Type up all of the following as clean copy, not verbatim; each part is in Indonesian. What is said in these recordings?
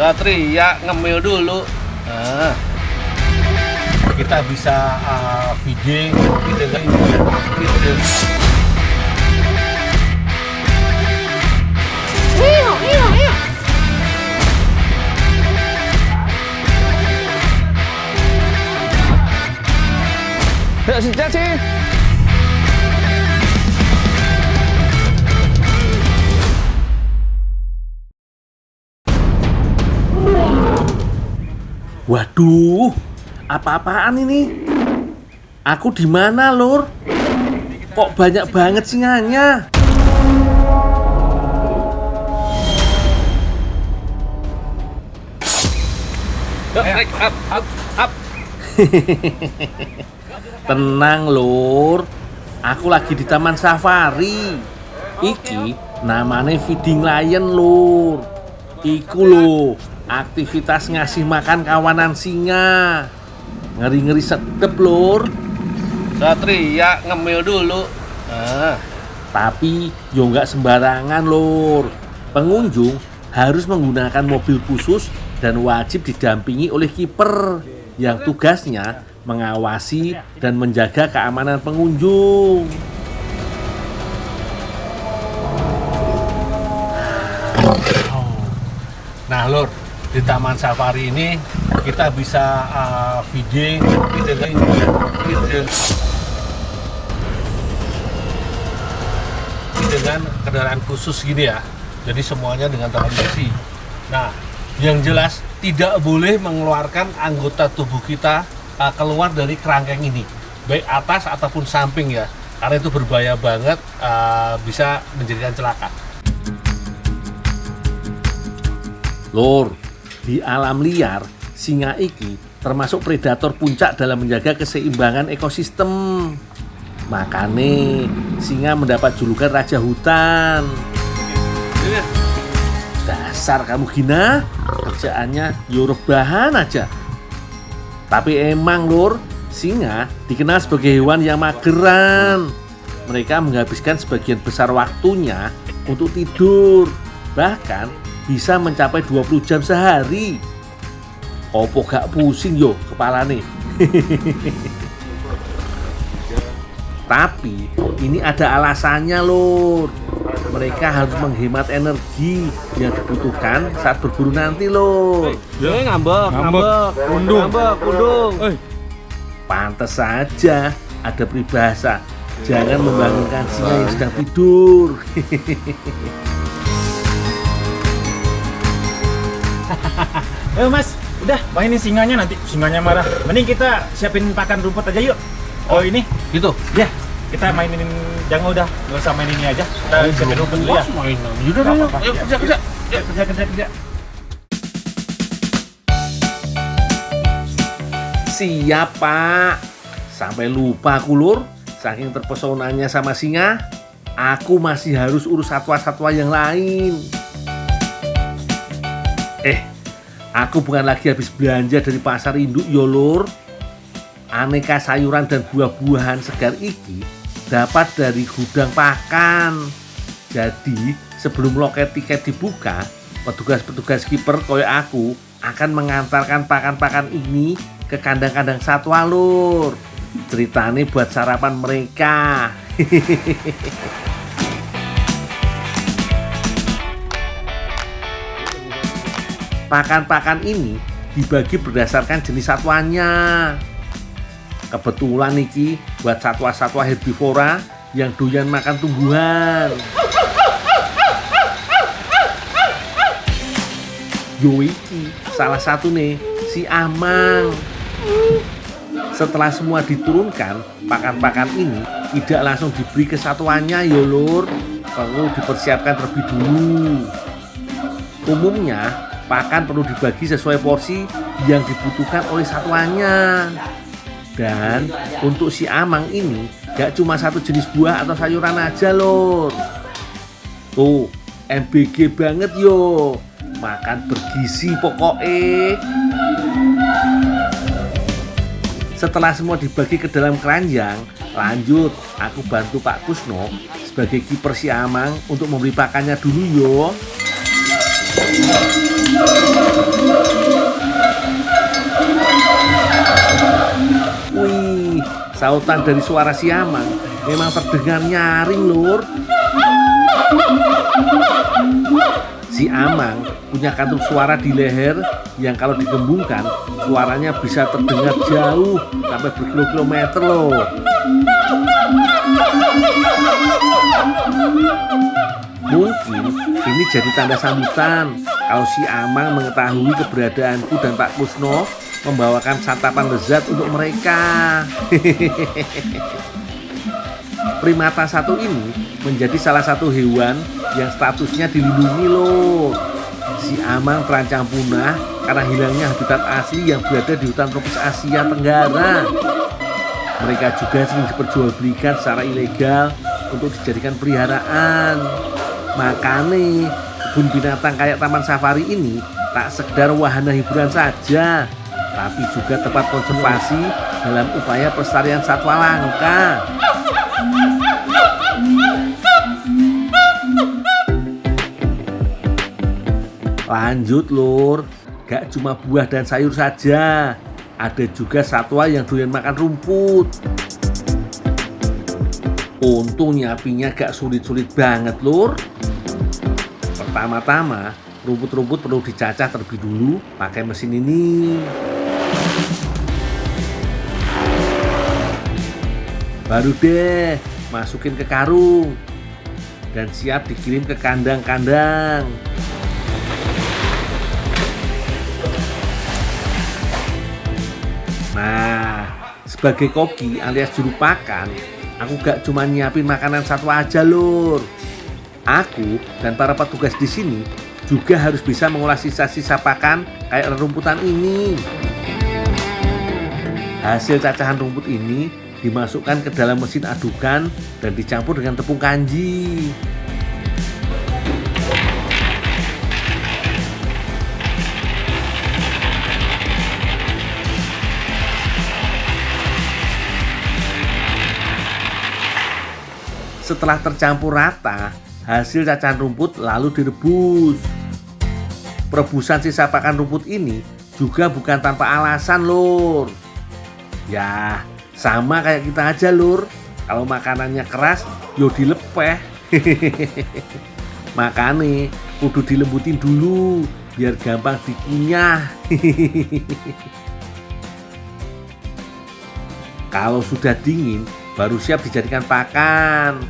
Satria ngemil dulu. Nah, kita bisa feeding gitu kan. Yuk, si Caci. Waduh, apa-apaan ini? Aku di mana, Lur? Kok banyak banget singanya? Up. Tenang, Lur. Aku lagi di Taman Safari. Iki namanya feeding lion, Lur. Iku lho, aktivitas ngasih makan kawanan singa. Ngeri-ngeri sedep, Lur. Satria ngemil dulu. Nah, tapi yo nggak sembarangan, Lur. Pengunjung harus menggunakan mobil khusus dan wajib didampingi oleh kiper yang tugasnya mengawasi dan menjaga keamanan pengunjung. Nah, Lur, di Taman Safari ini kita bisa feeding dengan kendaraan khusus gini ya. Jadi semuanya dengan transmisi. Nah, yang jelas tidak boleh mengeluarkan anggota tubuh kita keluar dari kerangkeng ini, baik atas ataupun samping ya, karena itu berbahaya banget, bisa menjadikan celaka. Lur, di alam liar, singa iki termasuk predator puncak dalam menjaga keseimbangan ekosistem. Makanya singa mendapat julukan raja hutan. Dasar kamu Gina, kerjaannya rebahan aja. Tapi emang, Lur, singa dikenal sebagai hewan yang mageran. Mereka menghabiskan sebagian besar waktunya untuk tidur, bahkan bisa mencapai 20 jam sehari. Opo gak pusing yo kepalane. Tapi ini ada alasannya, Lur. Mereka harus menghemat energi yang dibutuhkan saat berburu nanti, Lur. Ngambek, kundung. Pantes saja ada peribahasa, jangan membangunkan singa yang sedang tidur. Ayo Mas, udah mainin singanya, nanti singanya marah. Mending kita siapin pakan rumput aja yuk. Oh ini? Gitu? Ya, kita mainin, jangan udah, nggak usah main ini aja. Kita siapin rumput dulu ya. Yaudah, yuk, kerja. Kerja. Siap, Pak. Sampai lupa aku, Lur. Saking terpesonanya sama singa, aku masih harus urus satwa-satwa yang lain. Aku bukan lagi habis belanja dari pasar induk yo, Lur. Aneka sayuran dan buah-buahan segar iki dapat dari gudang pakan. Jadi sebelum loket tiket dibuka, petugas-petugas kiper koyo aku akan mengantarkan pakan-pakan ini ke kandang-kandang satwa, Lur. Ceritanya buat sarapan mereka. Pakan-pakan ini dibagi berdasarkan jenis satwanya. Kebetulan iki buat satwa-satwa herbivora yang doyan makan tumbuhan. Yo iki salah satu nih, si Amang. Setelah semua diturunkan, pakan-pakan ini tidak langsung diberi ke satuannya yo, Lur. Perlu dipersiapkan terlebih dulu. Umumnya pakan perlu dibagi sesuai porsi yang dibutuhkan oleh satuannya. Dan untuk si Amang ini gak cuma satu jenis buah atau sayuran aja, Lur. Tuh, MBG banget yo. Makan bergizi pokoknya. Setelah semua dibagi ke dalam keranjang, lanjut aku bantu Pak Kusno sebagai kiper si Amang untuk memberi pakannya dulu yo. Sautan dari suara si Amang memang terdengar nyaring, Lur. Si Amang punya kantung suara di leher yang kalau digembungkan suaranya bisa terdengar jauh sampai berkilo-kilometer loh. Mungkin ini jadi tanda sambutan kalau si Amang mengetahui keberadaanku dan Pak Kusno membawakan santapan lezat untuk mereka. Primata satu ini menjadi salah satu hewan yang statusnya dilindungi loh. Si Amang terancam punah karena hilangnya habitat asli yang berada di hutan tropis Asia Tenggara. Mereka juga sering diperjualbelikan secara ilegal untuk dijadikan peliharaan. Makanya kebun binatang kayak taman safari ini tak sekedar wahana hiburan saja, tapi juga tempat konservasi dalam upaya pelestarian satwa langka. Lanjut, Lur, gak cuma buah dan sayur saja, ada juga satwa yang doyan makan rumput. Untung nyapinya gak sulit-sulit banget, Lur. Pertama-tama, rumput-rumput perlu dicacah terlebih dulu pakai mesin ini. Baru deh masukin ke karung dan siap dikirim ke kandang-kandang. Nah, sebagai koki alias juru pakan, aku gak cuma nyiapin makanan satwa aja, Lur. Aku dan para petugas di sini juga harus bisa mengolah sisa-sisa pakan kayak rerumputan ini. Hasil cacahan rumput ini dimasukkan ke dalam mesin adukan dan dicampur dengan tepung kanji. Setelah tercampur rata, hasil cacahan rumput lalu direbus. Perebusan sisa pakan rumput ini juga bukan tanpa alasan, Lur. Ya, sama kayak kita aja, Lur. Kalau makanannya keras, yo dilepeh. Makanya kudu dilembutin dulu biar gampang dikunyah. Kalau sudah dingin, baru siap dijadikan pakan.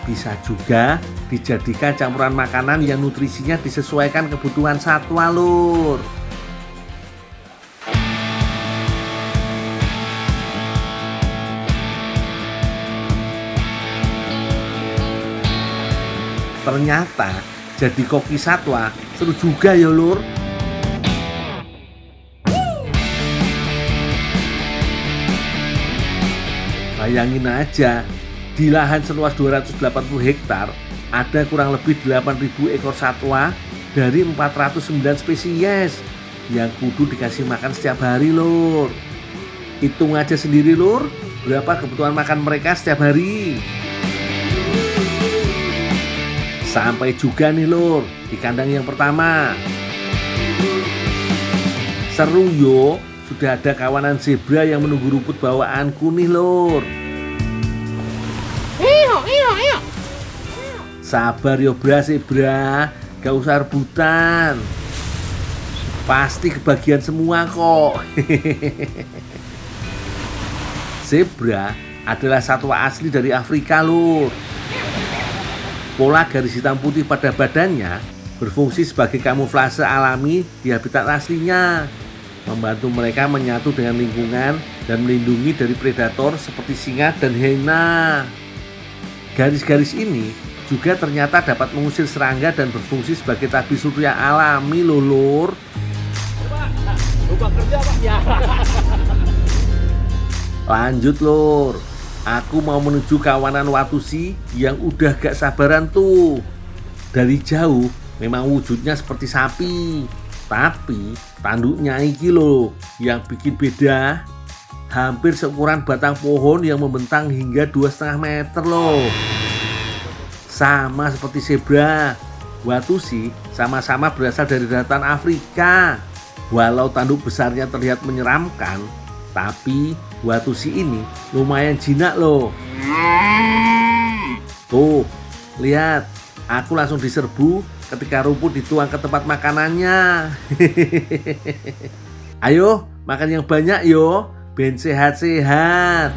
Bisa juga dijadikan campuran makanan yang nutrisinya disesuaikan kebutuhan satwa, Lur. Ternyata jadi koki satwa seru juga ya, Lur. Bayangin aja, di lahan seluas 280 hektar ada kurang lebih 8.000 ekor satwa dari 409 spesies yang kudu dikasih makan setiap hari, Lur. Hitung aja sendiri, Lur, berapa kebutuhan makan mereka setiap hari. Sampai juga nih, Lur, di kandang yang pertama. Seru yo, sudah ada kawanan zebra yang menunggu rumput bawaanku nih, Lur. Sabar yo, zebra, gak usah rebutan. Pasti kebagian semua kok. Zebra adalah satwa asli dari Afrika, Lur. Pola garis hitam putih pada badannya berfungsi sebagai kamuflase alami di habitat aslinya, membantu mereka menyatu dengan lingkungan dan melindungi dari predator seperti singa dan hiena. Garis-garis ini juga ternyata dapat mengusir serangga dan berfungsi sebagai tabir surya alami, Lur. Lanjut, Lur. Aku mau menuju kawanan Watusi yang udah gak sabaran tuh. Dari jauh memang wujudnya seperti sapi, tapi tanduknya iki loh yang bikin beda. Hampir seukuran batang pohon yang membentang hingga 2,5 meter loh. Sama seperti zebra, Watusi sama-sama berasal dari daratan Afrika. Walau tanduk besarnya terlihat menyeramkan, Tapi watu si ini lumayan jinak loh. Tuh, lihat, aku langsung diserbu ketika rumput dituang ke tempat makanannya. Ayo, makan yang banyak yo, ben sehat-sehat.